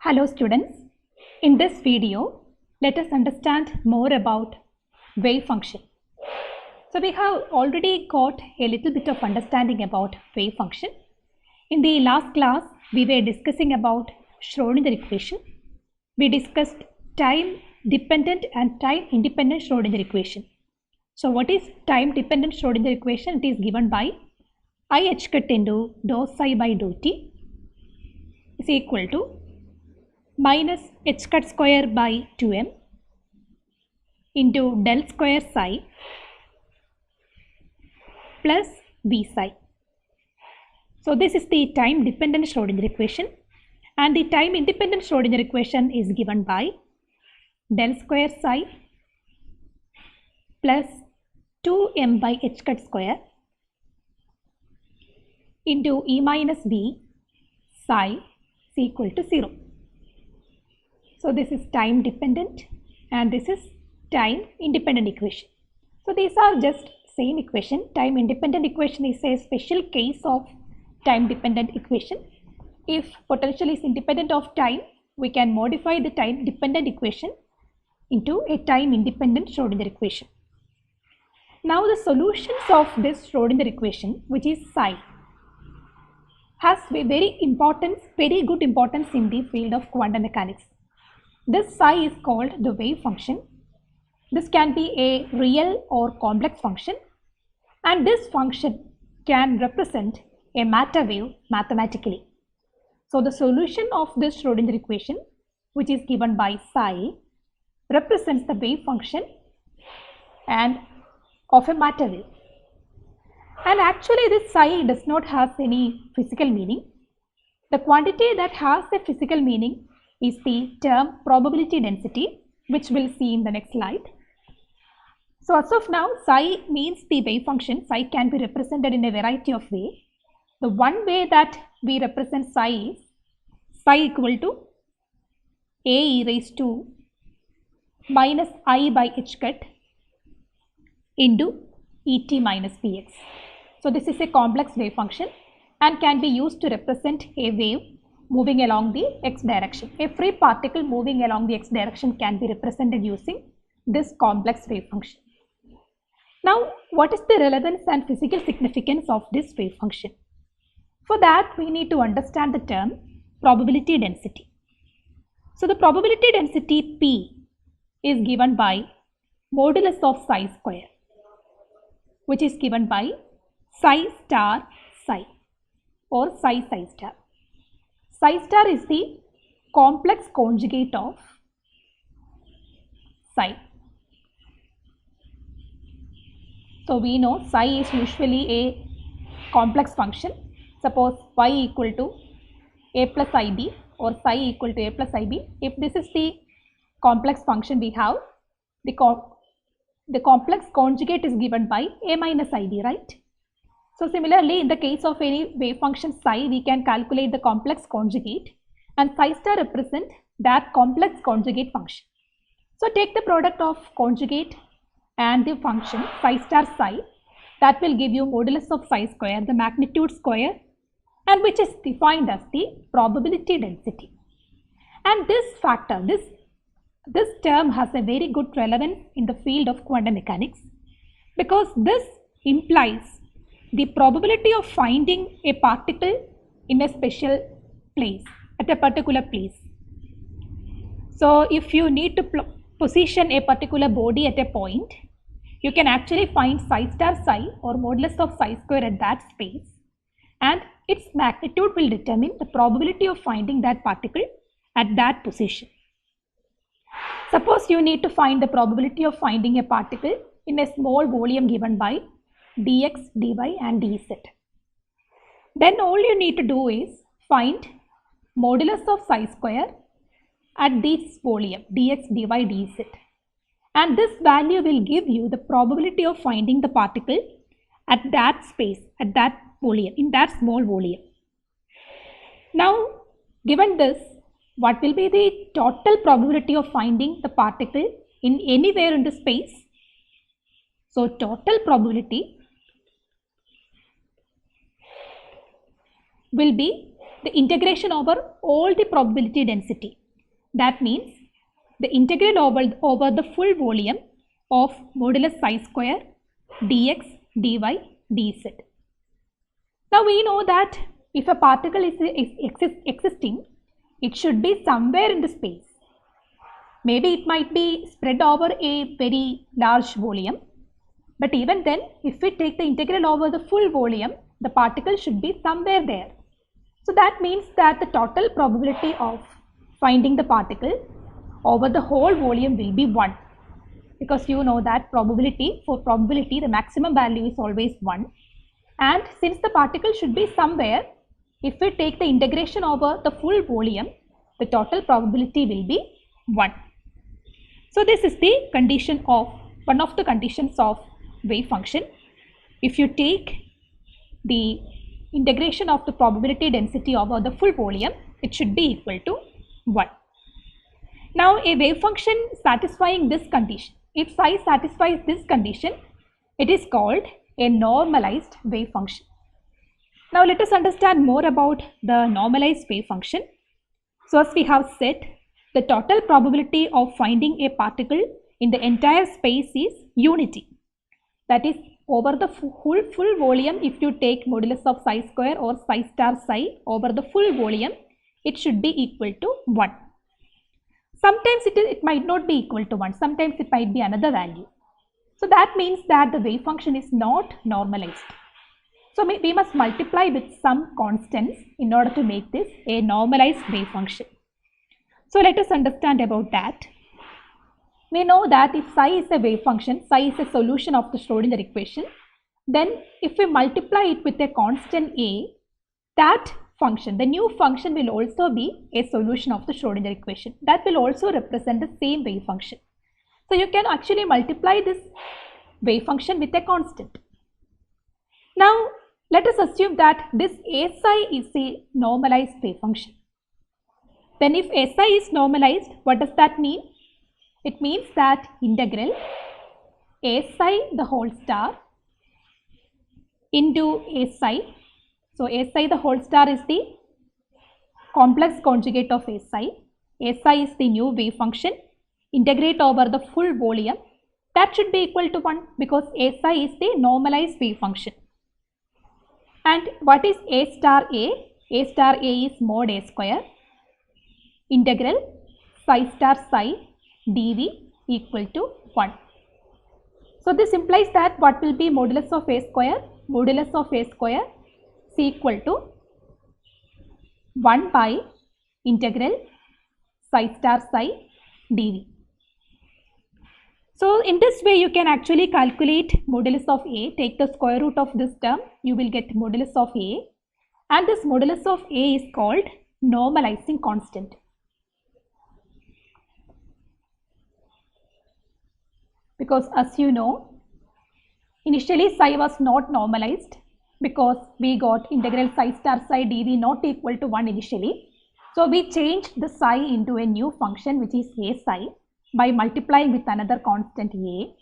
Hello students, in this video let us understand more about wave function. So we have already got a little bit of understanding about wave function. In the last class we were discussing about Schrodinger equation. We discussed time dependent and time independent Schrodinger equation. So what is time dependent Schrodinger equation? It is given by I h cut into dou psi by dou t is equal to minus h cut square by 2m into del square psi plus v psi. So this is the time dependent Schrodinger equation, and the time independent Schrodinger equation is given by del square psi plus 2m by h cut square into e minus v psi is equal to 0. So this is time dependent and this is time independent equation. So these are just same equation. Time independent equation is a special case of time dependent equation. If potential is independent of time, we can modify the time dependent equation into a time independent Schrodinger equation. Now the solutions of this Schrodinger equation, which is psi, has a very good importance in the field of quantum mechanics. This psi is called the wave function. This can be a real or complex function, and this function can represent a matter wave mathematically. So the solution of this Schrodinger equation, which is given by psi, represents the wave function and of a matter wave. And actually this psi does not have any physical meaning. The quantity that has a physical meaning is the term probability density, which we'll see in the next slide. So as of now, psi means the wave function. Psi can be represented in a variety of ways. The one way that we represent psi is psi equal to a e raised to minus I by h cut into et minus px. So this is a complex wave function and can be used to represent a wave moving along the x direction. A free particle moving along the x direction can be represented using this complex wave function. Now, what is the relevance and physical significance of this wave function? For that, we need to understand the term probability density. So the probability density P is given by modulus of psi square, which is given by psi star psi or psi psi star. Psi star is the complex conjugate of psi. So we know psi is usually a complex function. Suppose y equal to a plus ib or psi equal to a plus ib. If this is the complex function we have, the complex conjugate is given by a minus ib, right? So similarly, in the case of any wave function psi, we can calculate the complex conjugate, and psi star represent that complex conjugate function. So take the product of conjugate and the function psi star psi, that will give you modulus of psi square, the magnitude square, and which is defined as the probability density. And this factor, this term has a very good relevance in the field of quantum mechanics, because this implies the probability of finding a particle in a special place, at a particular place. So if you need to position a particular body at a point, you can actually find psi star psi or modulus of psi square at that space, and its magnitude will determine the probability of finding that particle at that position. Suppose you need to find the probability of finding a particle in a small volume given by dx, dy and dz. Then all you need to do is find modulus of psi square at this volume dx, dy, dz, and this value will give you the probability of finding the particle at that space, at that volume, in that small volume. Now, given this, what will be the total probability of finding the particle in anywhere in the space? So total probability will be the integration over all the probability density. That means the integral over the full volume of modulus psi square dx, dy, dz. Now we know that if a particle is existing, it should be somewhere in the space. Maybe it might be spread over a very large volume, but even then, if we take the integral over the full volume, the particle should be somewhere there. So that means that the total probability of finding the particle over the whole volume will be 1, because you know that for probability the maximum value is always 1, and since the particle should be somewhere, if we take the integration over the full volume, the total probability will be 1. So this is the condition of one of the conditions of wave function. If you take the integration of the probability density over the full volume, it should be equal to 1. Now a wave function satisfying this condition, if psi satisfies this condition, it is called a normalized wave function. Now let us understand more about the normalized wave function. So as we have said, the total probability of finding a particle in the entire space is unity. That is, over the full volume, if you take modulus of psi square or psi star psi over the full volume, it should be equal to 1. Sometimes it might not be equal to 1, sometimes it might be another value. So that means that the wave function is not normalized. So we must multiply with some constants in order to make this a normalized wave function. So let us understand about that. We know that if psi is a wave function, psi is a solution of the Schrodinger equation, then if we multiply it with a constant a, that function, the new function, will also be a solution of the Schrodinger equation. That will also represent the same wave function. So you can actually multiply this wave function with a constant. Now let us assume that this a psi is a normalized wave function. Then if a psi is normalized, what does that mean? It means that integral a psi the whole star into a psi. So a psi the whole star is the complex conjugate of a psi. A psi is the new wave function. Integrate over the full volume. That should be equal to 1 because a psi is the normalized wave function. And what is a star a? A star a is mod a square. Integral psi star psi dv equal to 1. So this implies that what will be modulus of a square? Modulus of a square is equal to 1 by integral psi star psi dv. So in this way you can actually calculate modulus of a, take the square root of this term, you will get modulus of a, and this modulus of a is called normalizing constant. Because as you know, initially psi was not normalized because we got integral psi star psi dv not equal to 1 initially. So we changed the psi into a new function which is a psi by multiplying with another constant a,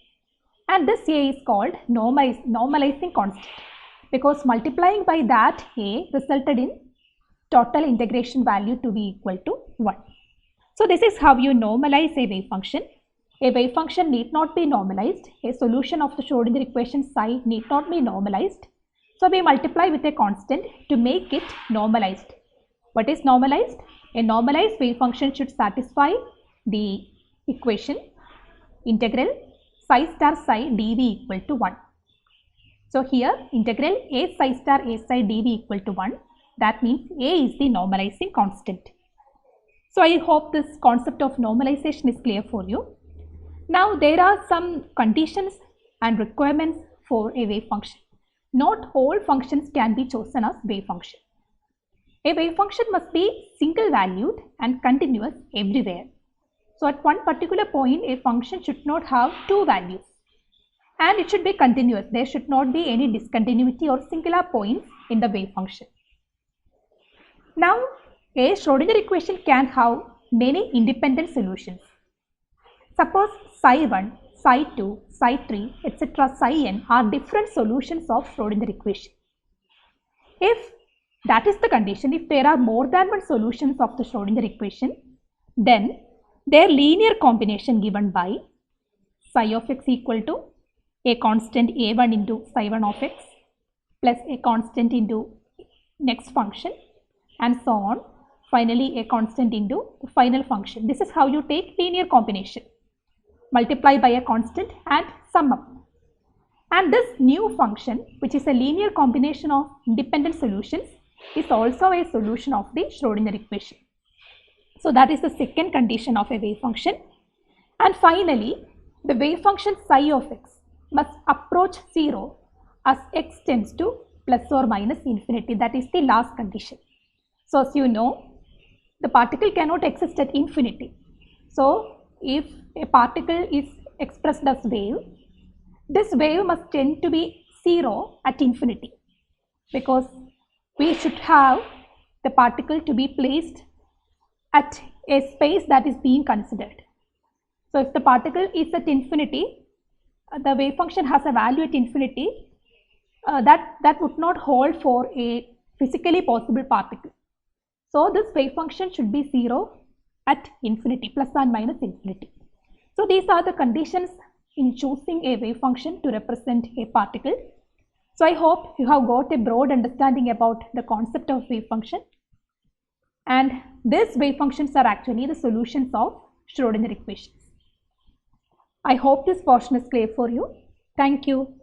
and this a is called normalizing constant because multiplying by that a resulted in total integration value to be equal to 1. So this is how you normalize a wave function. A wave function need not be normalized. A solution of the Schrodinger equation psi need not be normalized. So we multiply with a constant to make it normalized. What is normalized? A normalized wave function should satisfy the equation integral psi star psi dv equal to 1. So here integral a psi star a psi dv equal to 1. That means a is the normalizing constant. So I hope this concept of normalization is clear for you. Now there are some conditions and requirements for a wave function. Not all functions can be chosen as wave function. A wave function must be single valued and continuous everywhere. So at one particular point a function should not have two values and it should be continuous. There should not be any discontinuity or singular points in the wave function. Now a Schrodinger equation can have many independent solutions. Suppose psi 1, psi 2, psi 3, etc. psi n are different solutions of Schrodinger equation. If That is the condition. If there are more than one solutions of the Schrodinger equation, then their linear combination given by psi of x equal to a constant a1 into psi 1 of x plus a constant into next function and so on. Finally, a constant into the final function. This is how you take linear combination. Multiply by a constant and sum up. And this new function, which is a linear combination of independent solutions, is also a solution of the Schrodinger equation. So that is the second condition of a wave function. And finally, the wave function psi of x must approach 0 as x tends to plus or minus infinity. That is the last condition. So as you know, the particle cannot exist at infinity. So if a particle is expressed as wave, this wave must tend to be 0 at infinity, because we should have the particle to be placed at a space that is being considered. So if the particle is at infinity, the wave function has a value at infinity, that would not hold for a physically possible particle. So this wave function should be 0 at infinity, plus and minus infinity. So these are the conditions in choosing a wave function to represent a particle. So I hope you have got a broad understanding about the concept of wave function. And these wave functions are actually the solutions of Schrodinger equations. I hope this portion is clear for you. Thank you.